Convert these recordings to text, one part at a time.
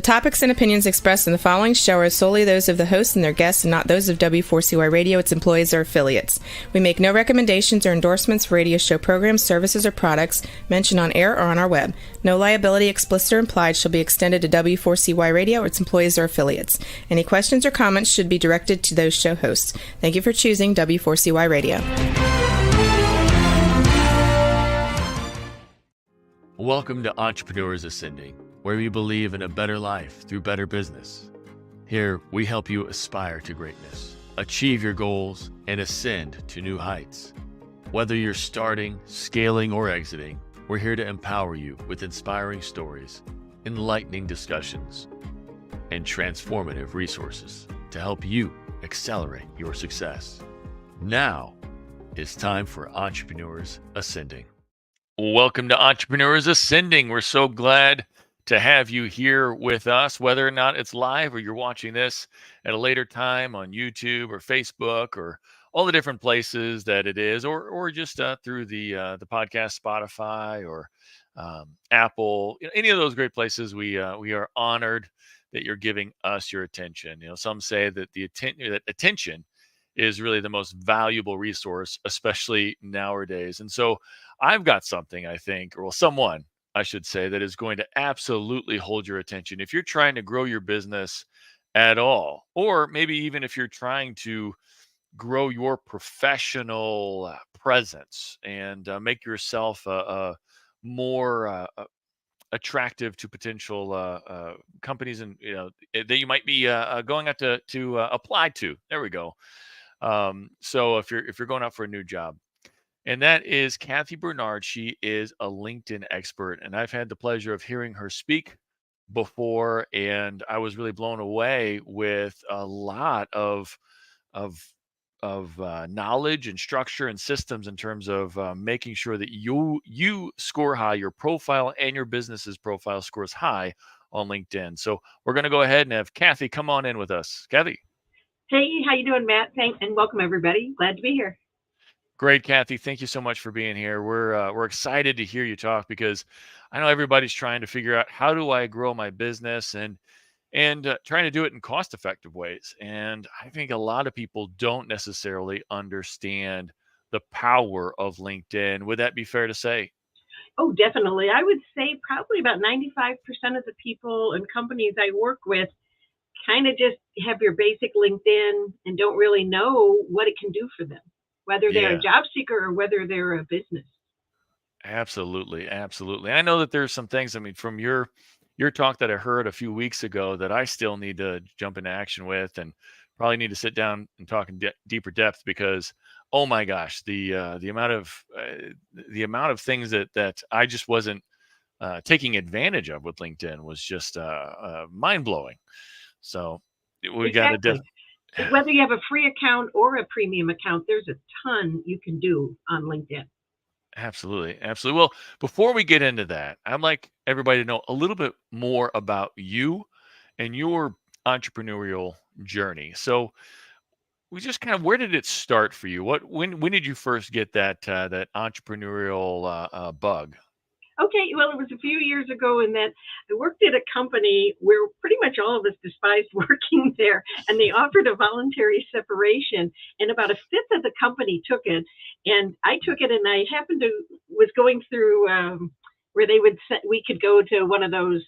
topics and opinions expressed in the following show are solely those of the host and their guests and not those of W4CY Radio, its employees, or affiliates. We make no recommendations or endorsements for radio show programs, services, or products mentioned on air or on our web. No liability, explicit or implied, shall be extended to W4CY Radio or its employees or affiliates. Any questions or comments should be directed to those show hosts. Thank you for choosing W4CY Radio. Welcome to Entrepreneurs Ascending, where we believe in a better life through better business. Here, we help you aspire to greatness, achieve your goals, and ascend to new heights. Whether you're starting, scaling, or exiting, we're here to empower you with inspiring stories, enlightening discussions, and transformative resources to help you accelerate your success. Now, it's time for Entrepreneurs Ascending. Welcome to Entrepreneurs Ascending. We're so glad to have you here with us, whether or not it's live or you're watching this at a later time on YouTube or Facebook or all the different places that it is, or just through the podcast, Spotify or Apple, any of those great places. We are honored that you're giving us your attention. Some say that that attention is really the most valuable resource, especially nowadays. And so I've got something, I think, or someone, I should say, that is going to absolutely hold your attention. If you're trying to grow your business at all, or maybe even if you're trying to grow your professional presence and make yourself more attractive to potential companies and that you might be going out to apply to. There we go. So if you're going out for a new job, and that is Kathy Bernard. She is a LinkedIn expert, and I've had the pleasure of hearing her speak before, and I was really blown away with a lot of knowledge and structure and systems in terms of making sure that you score high, your profile and your business's profile scores high on LinkedIn. So we're going to go ahead and have Kathy come on in with us. Kathy. Hey, how you doing, Matt? Thanks, and welcome everybody. Glad to be here. Great, Kathy. Thank you so much for being here. We're excited to hear you talk because I know everybody's trying to figure out how do I grow my business and trying to do it in cost-effective ways. And I think a lot of people don't necessarily understand the power of LinkedIn. Would that be fair to say? Oh, definitely. I would say probably about 95% of the people and companies I work with kind of just have your basic LinkedIn and don't really know what it can do for them, whether they're a job seeker or whether they're a business. Absolutely. Absolutely. I know that there's some things, from your talk that I heard a few weeks ago that I still need to jump into action with and probably need to sit down and talk in deeper depth because, oh my gosh, the amount of things that I just wasn't taking advantage of with LinkedIn was just mind blowing. So we got to whether you have a free account or a premium account, there's a ton you can do on LinkedIn. Absolutely. Absolutely. Well, before we get into that, I'd like everybody to know a little bit more about you and your entrepreneurial journey. So we just where did it start for you? When did you first get that entrepreneurial bug? Okay, well, it was a few years ago in that I worked at a company where pretty much all of us despised working there, and they offered a voluntary separation, and about a fifth of the company took it, and I took it, and I was going through where we could go to one of those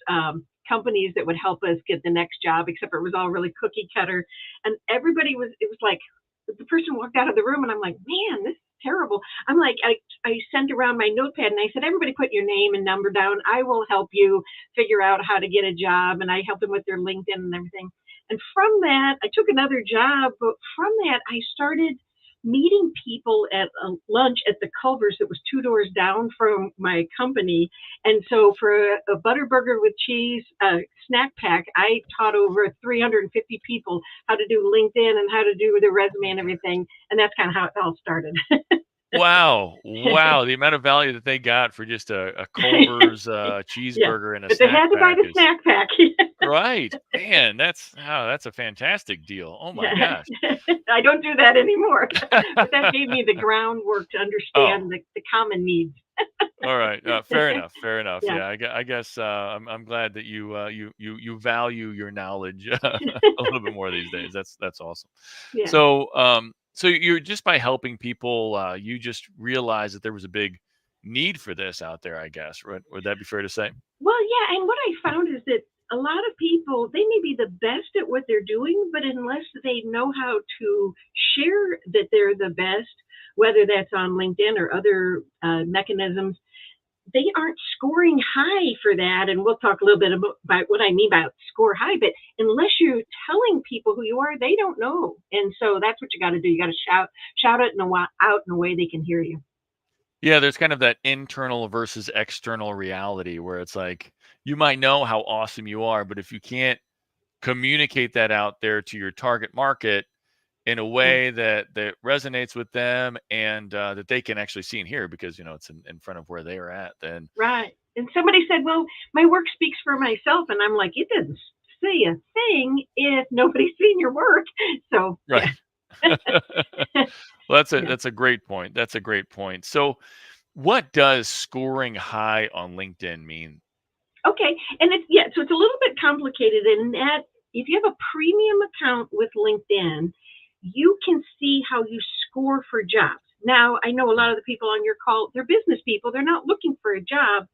companies that would help us get the next job, except it was all really cookie cutter, and it was like the person walked out of the room, and I'm like, man, this is terrible. I'm like, I sent around my notepad and I said, everybody put your name and number down. I will help you figure out how to get a job. And I helped them with their LinkedIn and everything. And from that, I took another job. But from that, I started meeting people at a lunch at the Culver's that was 2 doors down from my company. And so for a butter burger with cheese snack pack, I taught over 350 people how to do LinkedIn and how to do their resume and everything. And that's kind of how it all started. Wow. Wow. The amount of value that they got for just a Culver's Yeah, cheeseburger and a but they snack had to buy pack the is snack pack. right. Man, that's a fantastic deal. Oh my Yeah. gosh. I don't do that anymore, but that gave me the groundwork to Oh, understand the common needs. all right. Fair enough. Fair enough. Yeah. Yeah, I guess I'm glad that you value your knowledge a little bit more these days. That's awesome. Yeah. So you're just by helping people, you just realized that there was a big need for this out there. I guess. Would that be fair to say? Well, yeah, and what I found is that a lot of people, they may be the best at what they're doing, but unless they know how to share that they're the best, whether that's on LinkedIn or other mechanisms, they aren't scoring high for that. And we'll talk a little bit about what I mean by score high, but unless you're telling people who you are, they don't know. And so that's what you got to do. You got to shout it out in a way they can hear you. Yeah, there's kind of that internal versus external reality where it's like you might know how awesome you are, but if you can't communicate that out there to your target market in a Yeah. way that resonates with them and that they can actually see and hear because it's in front of where they are at, then Right. And somebody said, well, my work speaks for myself. And I'm like, it doesn't say a thing if nobody's seen your work. So, right. yeah. Well, Yeah. that's a great point. That's a great point. So what does scoring high on LinkedIn mean? Okay. And so it's a little bit complicated in that if you have a premium account with LinkedIn, you can see how you score for jobs. Now, I know a lot Mm, of the people on your call, they're business people, they're not looking for a job.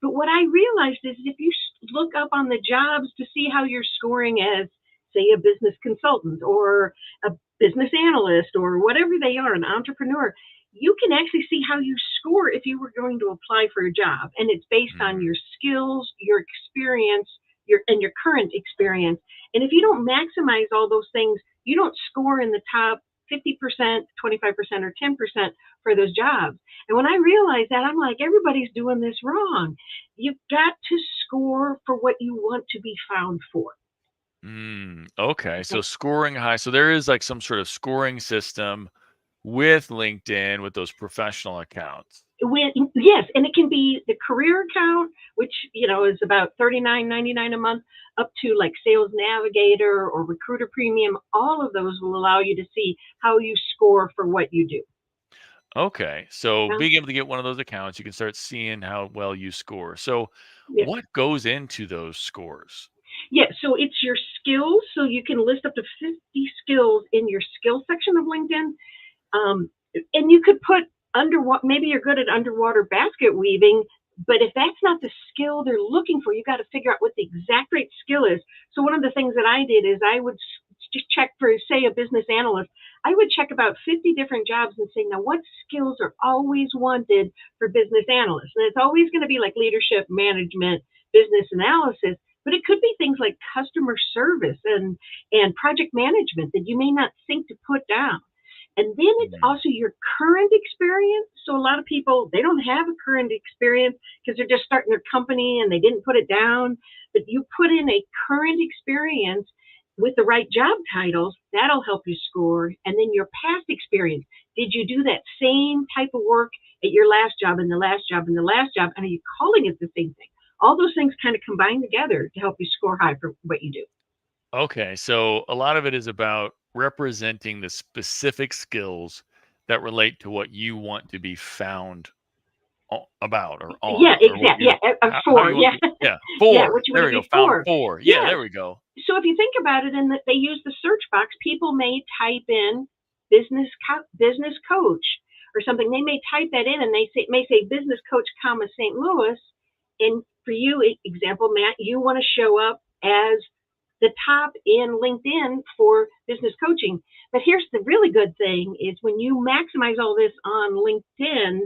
But what I realized is if you look up on the jobs to see how you're scoring as, say, a business consultant or a business analyst or whatever they are, an entrepreneur, you can actually see how you score if you were going to apply for a job. And it's based on mhm. your skills, your experience, your current experience. And if you don't maximize all those things, you don't score in the top 50%, 25%, or 10% for those jobs. And when I realized that, I'm like, everybody's doing this wrong. You've got to score for what you want to be found for. Okay. So scoring high. So there is like some sort of scoring system with LinkedIn with those professional accounts. Yes, and it can be the career account, which is about $39.99 a month, up to like Sales Navigator or Recruiter Premium. All of those will allow you to see how you score for what you do. Okay. So Yeah, being able to get one of those accounts, you can start seeing how well you score. So yeah, what goes into those scores? yeah. So it's your skills. So you can list up to 50 skills in your skill section of LinkedIn. Um, and you could put underwater, maybe you're good at underwater basket weaving, but if that's not the skill they're looking for, you got to figure out what the exact right skill is. So one of the things that I did is I would just check for, say, a business analyst. I would check about 50 different jobs and say, now what skills are always wanted for business analysts? And it's always going to be like leadership, management, business analysis, but it could be things like customer service and project management that you may not think to put down. And then it's Mm, also your current experience. So a lot of people, they don't have a current experience because they're just starting their company and they didn't put it down. But you put in a current experience with the right job titles, that'll help you score. And then your past experience. Did you do that same type of work at your last job and the last job and the last job? And are you calling it the same thing? All those things kind of combine together to help you score high for what you do. okay. So a lot of it is about representing the specific skills that relate to what you want to be found about or Yeah, on or what exactly. you're Yeah, how for you want yeah, to yeah, yeah. for. What you want There to we go. be Found for? for. Yeah, Yeah. there we go. So if you think about it, and that they use the search box, people may type in business coach or something. They may type that in, and may say business coach, comma St. Louis. And for you, example, Matt, you want to show up as the top in LinkedIn for business coaching. But here's the really good thing: is when you maximize all this on LinkedIn,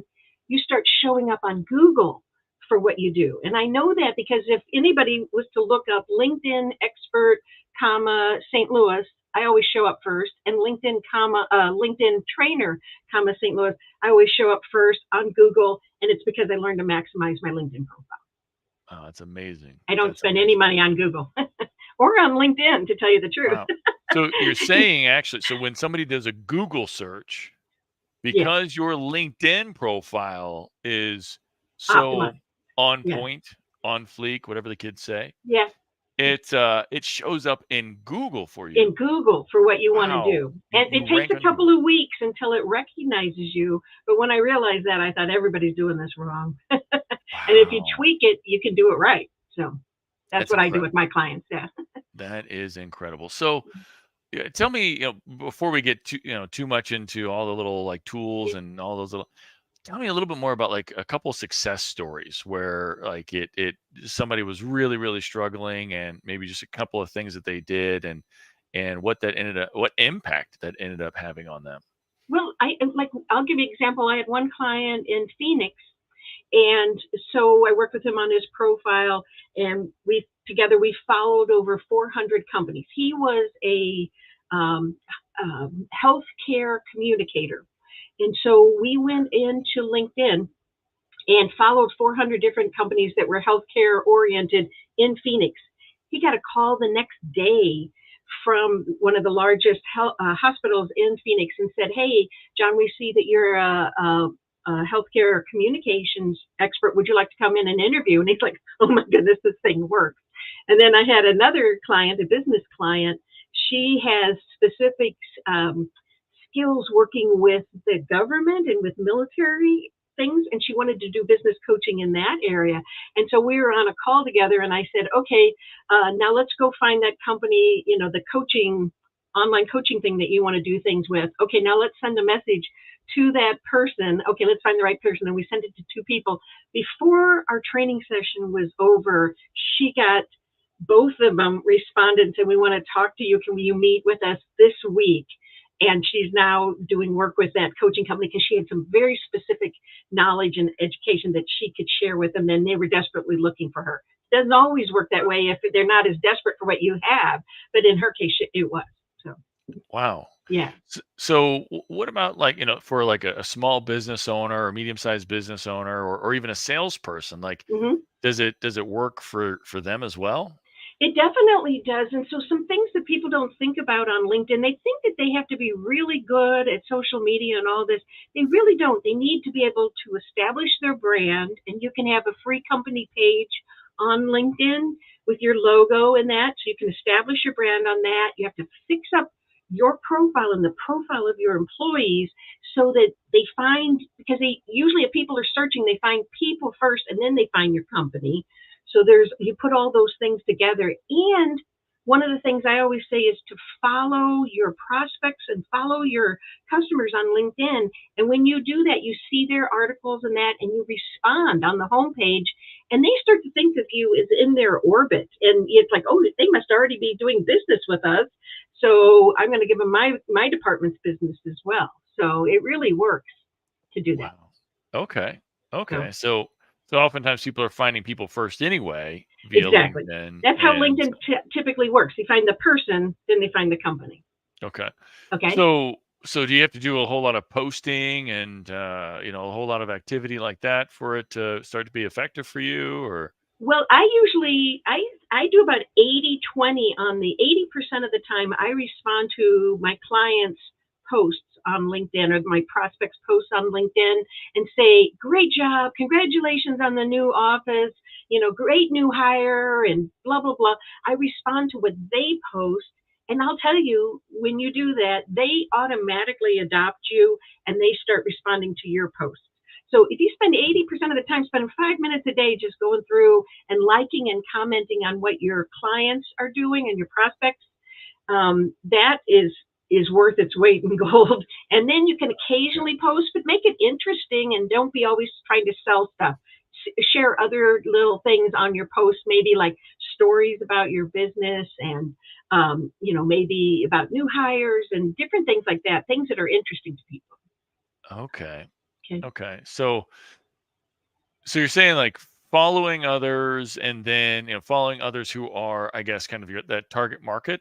you start showing up on Google for what you do. And I know that because if anybody was to look up LinkedIn expert, comma St. Louis, I always show up first, and LinkedIn, comma LinkedIn trainer, comma St. Louis, I always show up first on Google, and it's because I learned to maximize my LinkedIn profile. Oh, that's amazing. I don't That's spend any amazing. money on Google or on LinkedIn, to tell you the truth. Wow. So you're saying actually, so when somebody does a Google search, Yeah. because your LinkedIn profile is so Optimize. on Yeah. point, on fleek, whatever the kids say, Yeah. it shows up in Google for In you. Google for what you want to Wow. do. And You it takes rank a on couple Google. of weeks until it recognizes you. But when I realized that, I thought everybody's doing this wrong. And if you Wow. tweak it, you can do it right. So that's That's what I do incredible. with my clients. Yeah. That is incredible. So, yeah, tell me, before we get too much into all the little like tools and all those little, tell me a little bit more about like a couple success stories where like it somebody was really really struggling and maybe just a couple of things that they did and what impact that ended up having on them. Well, I'll give you an example. I had one client in Phoenix, and so I worked with him on his profile, and we followed over 400 companies. He was a um, healthcare communicator, and so we went into LinkedIn and followed 400 different companies that were healthcare oriented in Phoenix. He got a call the next day from one of the largest hospitals in Phoenix and said, "Hey, John, we see that you're a healthcare communications expert. Would you like to come in and interview?" And he's like, "Oh my goodness, this thing works." And then I had another client, a business client. She has specific skills working with the government and with military things, and she wanted to do business coaching in that area. And so we were on a call together, and I said, "Okay, now let's go find that company, the coaching online coaching thing that you want to do things with. Okay, now let's send a message to that person. Okay, let's find the right person." And we sent it to two people. Before our training session was over, she got both of them responded and said, "We want to talk to you. Can you meet with us this week?" And she's now doing work with that coaching company because she had some very specific knowledge and education that she could share with them, and they were desperately looking for her. It doesn't always work that way if they're not as desperate for what you have, but in her case, it was. So, Wow. yeah. So, what about like, for like a small business owner or medium-sized business owner or even a salesperson? Like, Hmm. does it work for them as well? It definitely does. And so, some things that people don't think about on LinkedIn, they think that they have to be really good at social media and all this. They really don't. They need to be able to establish their brand, and you can have a free company page on LinkedIn with your logo and that. So, you can establish your brand on that. You have to fix up your profile and the profile of your employees so that they find, because they usually, if people are searching, they find people first and then they find your company. So you put all those things together. And one of the things I always say is to follow your prospects and follow your customers on LinkedIn. And when you do that, you see their articles and that, and you respond on the homepage, and they start to think of you as in their orbit. And it's like, oh, they must already be doing business with us. So I'm going to give them my department's business as well. So it really works to do that. Wow. Okay. So Okay. So oftentimes people are finding people first anyway via exactly. LinkedIn, That's how and LinkedIn typically works. They find the person, then they find the company. okay. Okay. So do you have to do a whole lot of posting and a whole lot of activity like that for it to start to be effective for you, or Well, I usually I do about 80/20 on the 80% of the time I respond to my clients' posts on LinkedIn or my prospects' posts on LinkedIn and say, "Great job. Congratulations on the new office. Great new hire," and blah blah blah. I respond to what they post, and I'll tell you, when you do that, they automatically adopt you and they start responding to your posts. So if you spend 80% of the time, spending 5 minutes a day just going through and liking and commenting on what your clients are doing and your prospects, that is worth its weight in gold. And then you can occasionally post, but make it interesting and don't be always trying to sell stuff. Share other little things on your post, maybe like stories about your business and maybe about new hires and different things like that, things that are interesting to people. okay. Okay. Okay. So you're saying like following others and then following others who are, I guess, kind of that target market,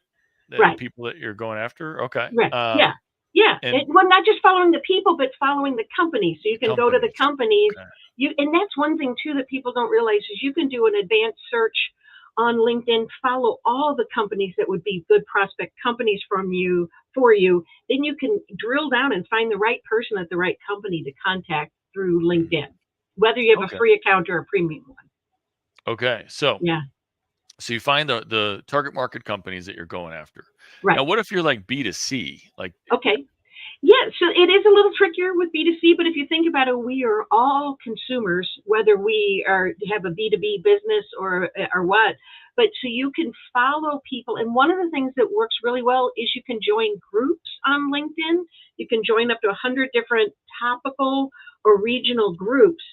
the Right. people that you're going after. Okay. Right. Yeah. Yeah. And Well, not just following the people, but following the companies. So you can go to the companies. companies. Okay. And that's one thing too that people don't realize is you can do an advanced search on LinkedIn, follow all the companies that would be good prospect companies from you for you, then you can drill down and find the right person at the right company to contact through LinkedIn, whether you have a Okay. free account or a premium one. Okay. So Yeah, you find the target market companies that you're going after. Now, right. what if you're like B2C? Like, Okay. Yeah, so it is a little trickier with B2C, but if you think about it, we are all consumers, whether we have a B2B business or what. But so you can follow people, and one of the things that works really well is you can join groups on LinkedIn. You can join up to 100 different topical or regional groups.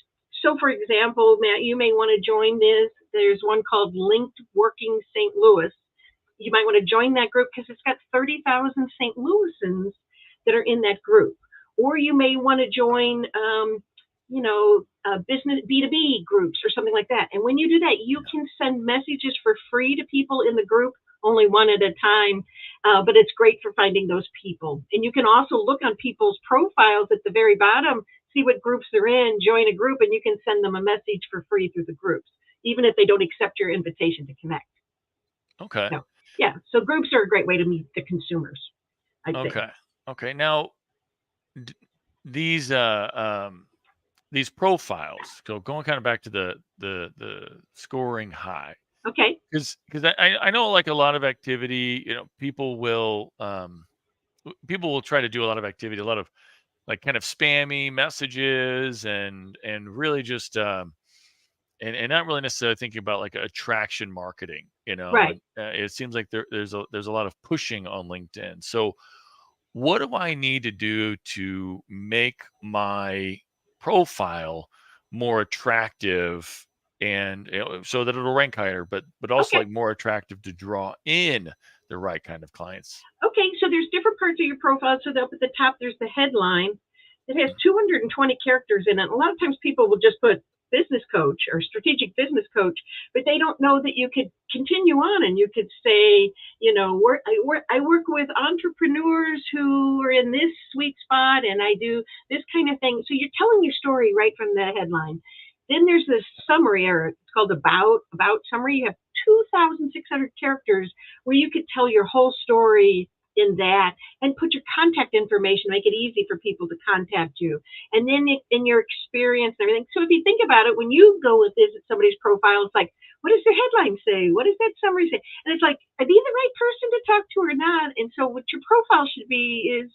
So, for example, Matt, you may want to join this. There's one called Linked Working St. Louis. You might want to join that group because it's got 30,000 St. Louisans that are in that group. Or you may want to join, business B2B groups or something like that. And when you do that, you can send messages for free to people in the group, only one at a time. But it's great for finding those people. And you can also look on people's profiles at the very bottom, see what groups they're in, join a group, and you can send them a message for free through the groups, even if they don't accept your invitation to connect. okay. So, yeah, so groups are a great way to meet the consumers, I'd say. Okay. Okay. Now, d- these profiles. So going kind of back to the scoring high, Okay. because I know like a lot of activity. People will try to do a lot of activity, a lot of like kind of spammy messages, and really just and not really necessarily thinking about like attraction marketing. Right. And it seems like there's a lot of pushing on LinkedIn. So what do I need to do to make my profile more attractive, and so that it'll rank higher, but also Okay. like more attractive to draw in the right kind of clients? Okay. So there's different parts of your profile. So up at the top, there's the headline. It has 220 characters in it. A lot of times people will just put business coach or strategic business coach, but they don't know that you could continue on and you could say, I work with entrepreneurs who are in this sweet spot and I do this kind of thing. So you're telling your story right from the headline. Then there's this summary, or it's called about summary. You have 2,600 characters where you could tell your whole story in that and put your contact information, make it easy for people to contact you. And then in your experience and everything. So if you think about it, when you go and visit somebody's profile, it's like, what does their headline say? What does that summary say? And it's like, are they the right person to talk to or not? And so what your profile should be is,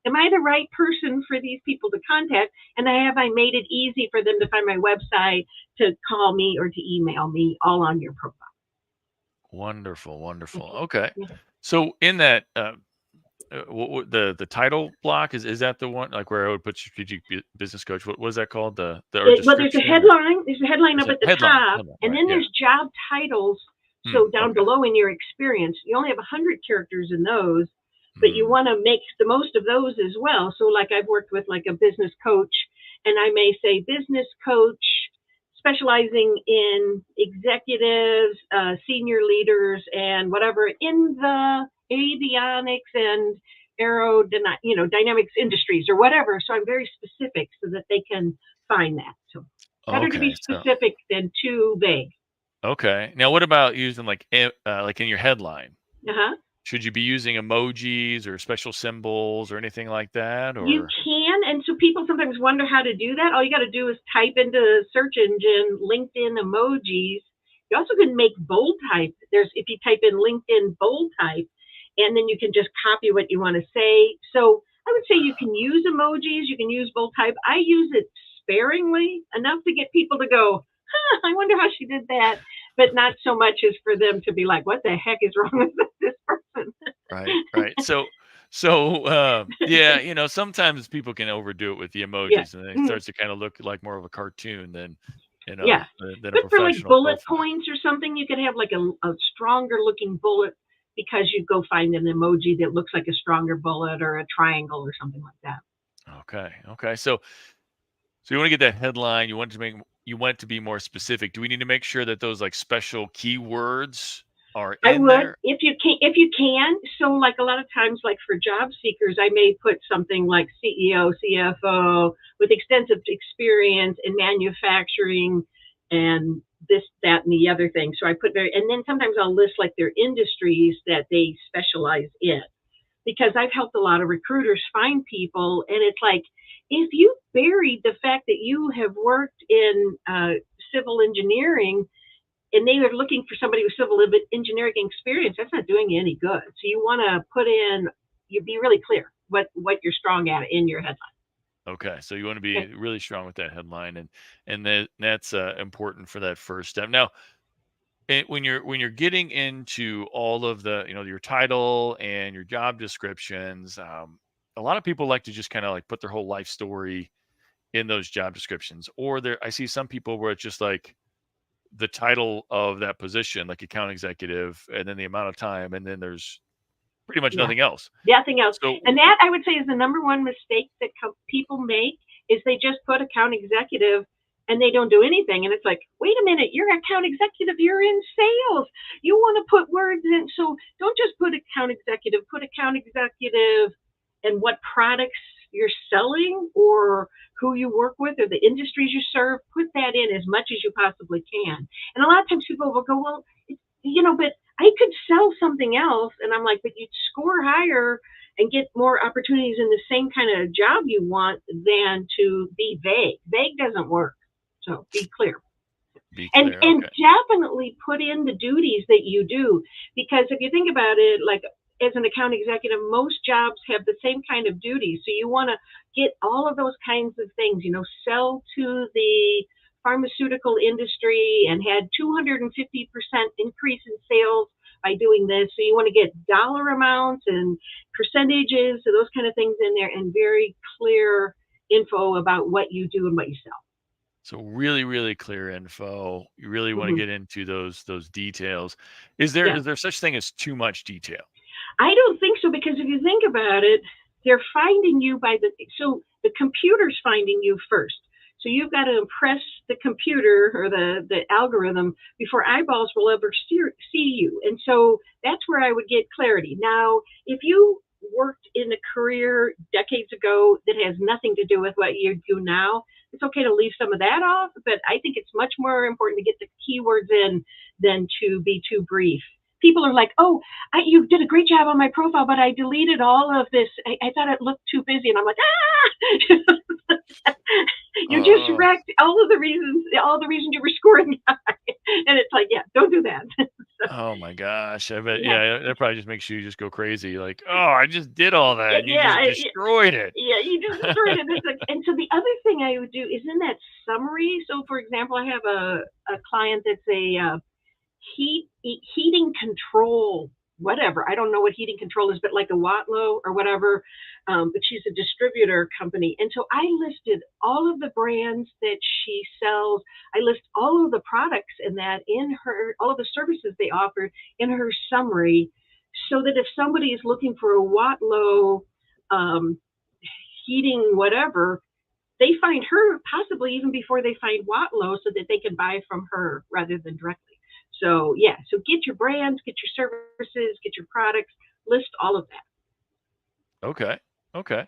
am I the right person for these people to contact? And have I made it easy for them to find my website, to call me, or to email me, all on your profile? Wonderful, wonderful. Okay. Okay, Yeah. so in that the title block, is that the one like where I would put strategic business coach? What was that called? The or Well, there's a description? headline. There's a headline up Is it at the headline? top, Headline, and right? then Yeah. there's job titles. So down Okay. below in your experience, you only have 100 characters in those, but you want to make the most of those as well. So like I've worked with like a business coach, and I may say business coach specializing in executives, senior leaders, and whatever in the avionics and dynamics industries or whatever. So I'm very specific so that they can find that. So better to Okay. be specific than too vague. Okay. Now, what about using like in your headline? Uh-huh. Should you be using emojis or special symbols or anything like that? You Or can, and so people sometimes wonder how to do that. All you got to do is type into the search engine LinkedIn emojis. You also can make bold type. If you type in LinkedIn bold type, and then you can just copy what you want to say. So I would say you can use emojis, you can use bold type. I use it sparingly, enough to get people to go, I wonder how she did that, but not so much as for them to be like, what the heck is wrong with this person? right. So yeah, sometimes people can overdo it with the Yeah. emojis, and it Mhm. starts to kind of look like more of a cartoon than Yeah. than a But for like professional bullet profile. points or something, you could have like a stronger looking bullet because you go find an emoji that looks like a stronger bullet or a triangle or something like that. Okay. So you want to get that headline. You want it to be more specific. Do we need to make sure that those like special keywords are I in would, there? if you can. So like a lot of times, like for job seekers, I may put something like CEO, CFO with extensive experience in manufacturing and this, that, and the other thing. So I put and then sometimes I'll list like their industries that they specialize in. because I've helped a lot of recruiters find people, and it's like, if you buried the fact that you have worked in civil engineering and they are looking for somebody with civil engineering experience, that's not doing you any good. So you want to put in, you be really clear what you're strong at in your headline. Okay, so you want to be really strong with that headline, and that's important for that first step. Now, when you're getting into all of the, your title and your job descriptions, a lot of people like to just kind of like put their whole life story in those job descriptions, or I see some people where it's just like the title of that position, like account executive, and then the amount of time, and then there's pretty much nothing else. Nothing else. So, and that, I would say, is the number one mistake that people make, is they just put account executive and they don't do anything. And it's like, wait a minute, you're account executive, you're in sales. You want to put words in. So don't just put account executive and what products you're selling or who you work with or the industries you serve. Put that in as much as you possibly can. And a lot of times people will go, well, but I could sell something else. And I'm like, but you'd score higher and get more opportunities in the same kind of job you want than to be vague. Vague doesn't work. So be clear. And definitely put in the duties that you do, because if you think about it, like as an account executive, most jobs have the same kind of duties. So you want to get all of those kinds of things, sell to the pharmaceutical industry and had 250% increase in sales by doing this. So you want to get dollar amounts and percentages, so those kind of things in there, and very clear info about what you do and what you sell. So really, really clear info. You really want to get into those details. Is there such thing as too much detail? I don't think so, because if you think about it, they're finding you so the computer's finding you first. So you've got to impress the computer or the algorithm before eyeballs will ever see you. And so that's where I would get clarity. Now, if you worked in a career decades ago that has nothing to do with what you do now, it's okay to leave some of that off, but I think it's much more important to get the keywords in than to be too brief. People are like, oh, you did a great job on my profile, but I deleted all of this. I thought it looked too busy. And I'm like, you just wrecked all the reasons you were scoring high. And it's like, yeah, don't do that. Oh my gosh. I bet, that probably just makes you just go crazy. Like, oh, I just did all that. You just destroyed it. Yeah, you just destroyed it. And so the other thing I would do is in that summary. So for example, I have a client that's a heating control, whatever. I don't know what heating control is, but like a Watlow or whatever. But she's a distributor company. And so I listed all of the brands that she sells. I list all of the products in that all of the services they offer in her summary, so that if somebody is looking for a Watlow heating whatever, they find her possibly even before they find Watlow, so that they can buy from her rather than directly. So so get your brands, get your services, get your products, list all of that. Okay.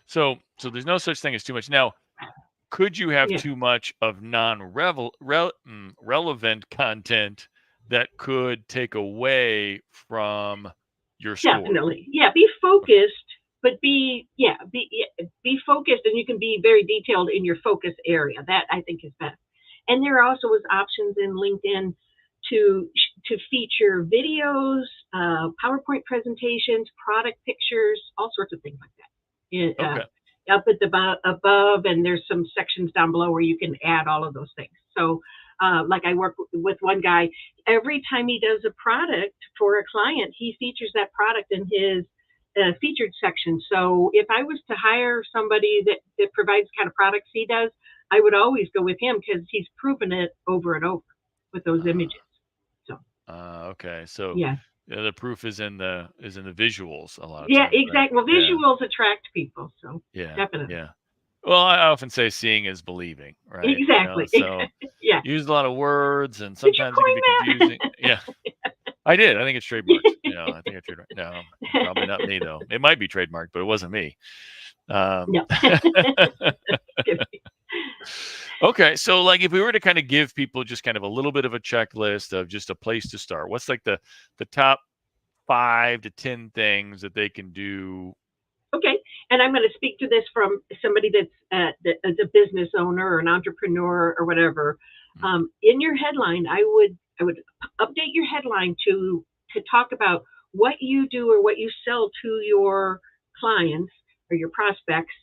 So there's no such thing as too much. Now, could you have too much of relevant content that could take away from your score? Definitely. Yeah, be focused, but be focused, and you can be very detailed in your focus area. That I think is best. And there also is options in LinkedIn to feature videos, PowerPoint presentations, product pictures, all sorts of things like that. Up at the above, and there's some sections down below where you can add all of those things. So like I work with one guy, every time he does a product for a client, he features that product in his featured section. So if I was to hire somebody that provides the kind of products he does, I would always go with him, because he's proven it over and over with those images. Okay. So the proof is in the visuals a lot of times. Yeah, exactly. Right? Well, visuals attract people. So definitely. Yeah. Well, I often say seeing is believing, right? Exactly. So use a lot of words, and sometimes it can be confusing. Yeah. I did. I think it's trademarked. I think I trademarked. No, probably not me though. It might be trademarked, but it wasn't me. No. Okay, so like if we were to kind of give people just kind of a little bit of a checklist of just a place to start, what's like the top 5 to 10 things that they can do. Okay. And I'm going to speak to this from somebody that's a business owner or an entrepreneur or whatever. In your headline, I would update your headline to talk about what you do or what you sell to your clients or your prospects.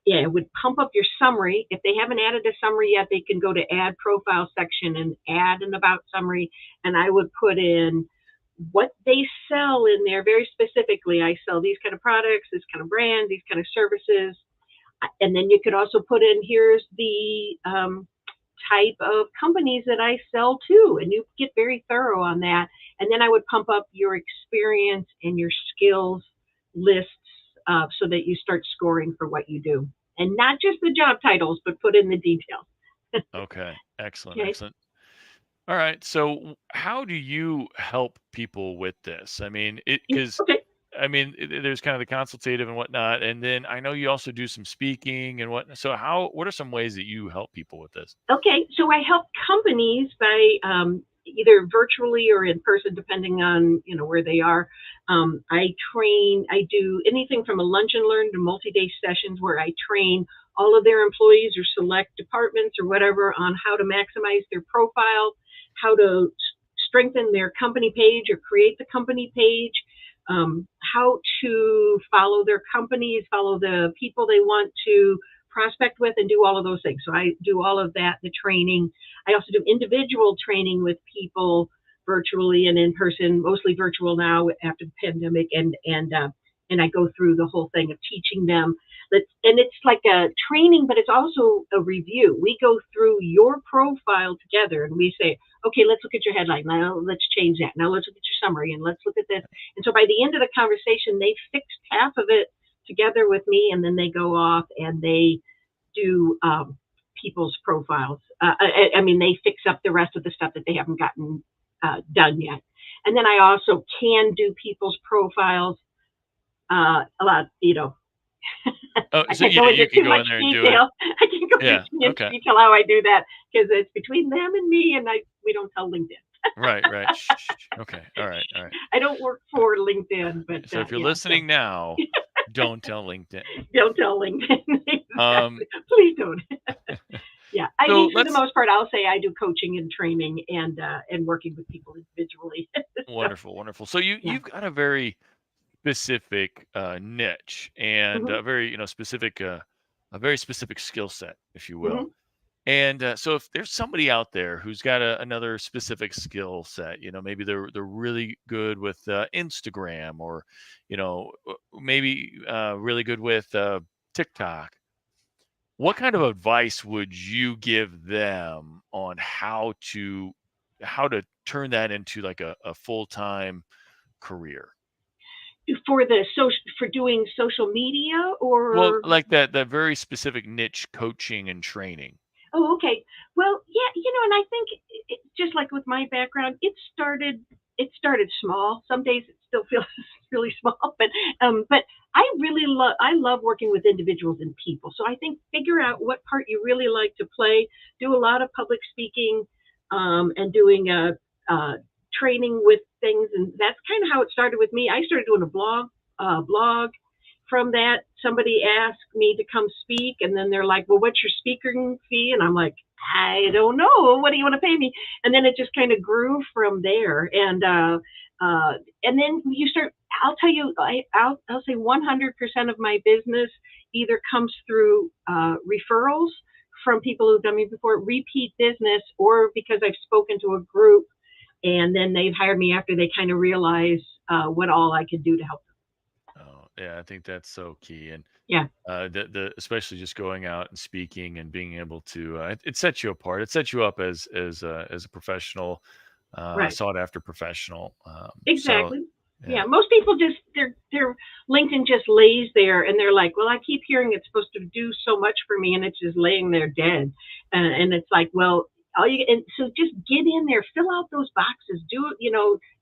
It would pump up your summary. If they haven't added a summary yet, they can go to add profile section and add an about summary. And I would put in what they sell in there very specifically. I sell these kind of products, this kind of brand, these kind of services. And then you could also put in, here's the type of companies that I sell to, and you get very thorough on that. And then I would pump up your experience and your skills lists so that you start scoring for what you do. And not just the job titles, but put in the details. Okay. Excellent. Okay. Excellent. All right. So how do you help people with this? I mean, because Okay. I mean, there's kind of the consultative and whatnot, and then I know you also do some speaking and what. So what are some ways that you help people with this? Okay, so I help companies by either virtually or in person, depending on where they are. I do anything from a lunch and learn to multi-day sessions where I train all of their employees or select departments or whatever on how to maximize their profile, how to strengthen their company page or create the company page, how to follow their companies, follow the people they want to prospect with, and do all of those things. So I do all of that, the training. I also do individual training with people virtually and in person, mostly virtual now after the pandemic, and I go through the whole thing of teaching them. And it's like a training, but it's also a review. We go through your profile together and we say, okay, let's look at your headline. Now let's change that. Now let's look at your summary and let's look at this. And so by the end of the conversation, they fixed half of it together with me, and then they go off and they do people's profiles. They fix up the rest of the stuff that they haven't gotten done yet. And then I also can do people's profiles a lot, Oh, I so can't go into you can too go in much there and do it. detail. I can't go Yeah. into Okay. detail how I do that because it's between them and me, and we don't tell LinkedIn. Right. Shh. Okay. All right. I don't work for LinkedIn, but So if you're listening now, don't tell LinkedIn. Don't tell LinkedIn. Exactly. Please don't. Yeah, I So mean, for the most part, I'll say I do coaching and training and working with people individually. Wonderful. So you've got a very specific niche and Mhm, a very specific a very specific skill set, if you will. mhm. And so if there's somebody out there who's got another specific skill set, maybe they're really good with Instagram, or maybe really good with TikTok. What kind of advice would you give them on how to turn that into like a full-time career? For doing social media Well, or like that very specific niche coaching and training. oh, okay. Well, yeah, and I think just like with my background, it started small. Some days it still feels really small, but I love working with individuals and people. So I think figure out what part you really like to play. Do a lot of public speaking, and doing training with things, and that's kind of how it started with me. I started doing a blog. From that, somebody asked me to come speak, and then they're like, well, what's your speaking fee? And I'm like, I don't know. What do you want to pay me? And then it just kind of grew from there. And then you start, I'll tell you, I'll say 100% of my business either comes through referrals from people who've done me before, repeat business, or because I've spoken to a group and then they've hired me after they kind of realize what all I could do to help them. Oh, yeah, I think that's so key. And Yeah. the especially just going out and speaking and being able to it sets you apart. It sets you up as a professional, Right. sought after professional. So Exactly. yeah, Yeah, most people just their LinkedIn just lays there, and they're like, "Well, I keep hearing it's supposed to do so much for me, and it's just laying there dead." And it's like, well, so just get in there, fill out those boxes, do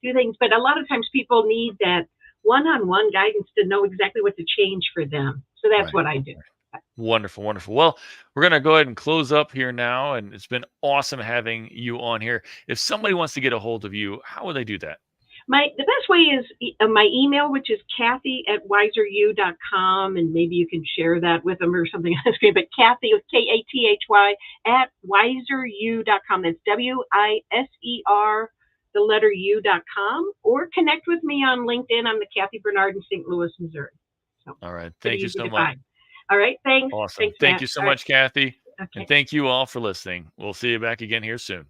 things. But a lot of times people need that one-on-one guidance to know exactly what to change for them. So that's right. what I do. Wonderful. Well, we're gonna go ahead and close up here now, and it's been awesome having you on here. If somebody wants to get a hold of you, how would they do that? The best way is my email, which is Kathy@wiseru.com, and maybe you can share that with them or something on the screen. But Kathy with Kathy @wiseru.com. That's WISER, the letter U.com, or connect with me on LinkedIn. I'm the Kathy Bernard in St. Louis, Missouri. So, all right. Thank you so much. Find. All right. Thanks. Awesome. Thanks, Thank Matt. you so much, Kathy. Okay. And thank you all for listening. We'll see you back again here soon.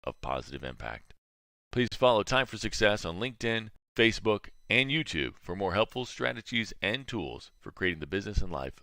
Of positive impact. Please follow Time for Success on LinkedIn, Facebook, and YouTube for more helpful strategies and tools for creating the business and life